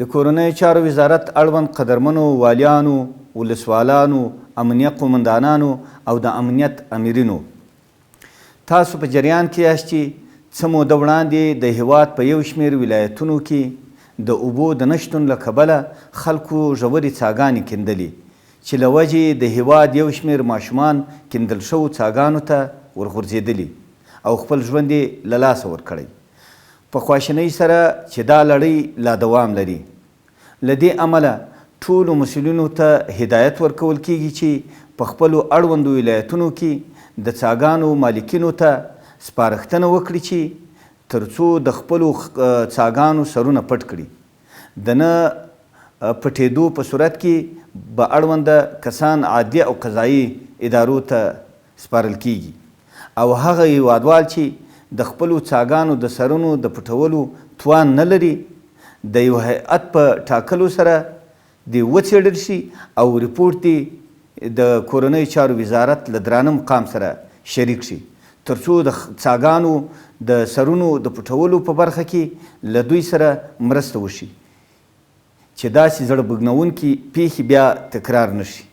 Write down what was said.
د کورنیو چارو وزارت اړوند قدرمنو والیانو، ولسوالانو، امنیه قومندانانو او د امنیت امیرینو، تاسو په جریان کې یاست چې څه موده وړاندې د هیواد په یو شمېر ولایتونو کې د اوبو د نشتون له کبله خلکو ژورې څاګانې کیندلې چې له وجې د هیواد یو شمېر ماشومان کیندل شوو څاګانو ته ورغورځېدلي او خپل ژوند یې له لاسه ورکړی. په خواشینۍ سره چې دا لړۍ لا دوام لري. له دې امله ټولو مسؤلینو ته هدایت ورکول کیږي چې په خپلو اړوندو ولایتونو کې د څاګانو مالکینو ته سپارښتنه وکړي چې تر څو د خپلو څاګانو سرونه پټ کړي، د نه پټېدو په صورت کې به اړونده کسان عادي او قضایي ادارو ته سپارل کیږي او هغه هیوادوال چې د خپلو څاګانو د سرونو د پټولو توان نه لري د یو هیئت په ټاکلو سره دې وڅېړل شي او ریپورټ دې د کورنیو چارو وزارت له درانه مقام سره شریک شي تر څو د څاګانو د سرونو د پټولو په برخه کې له دوی سره مرسته وشي چې داسې زړه بږنونکي پیښې بیا تکرار نه شي.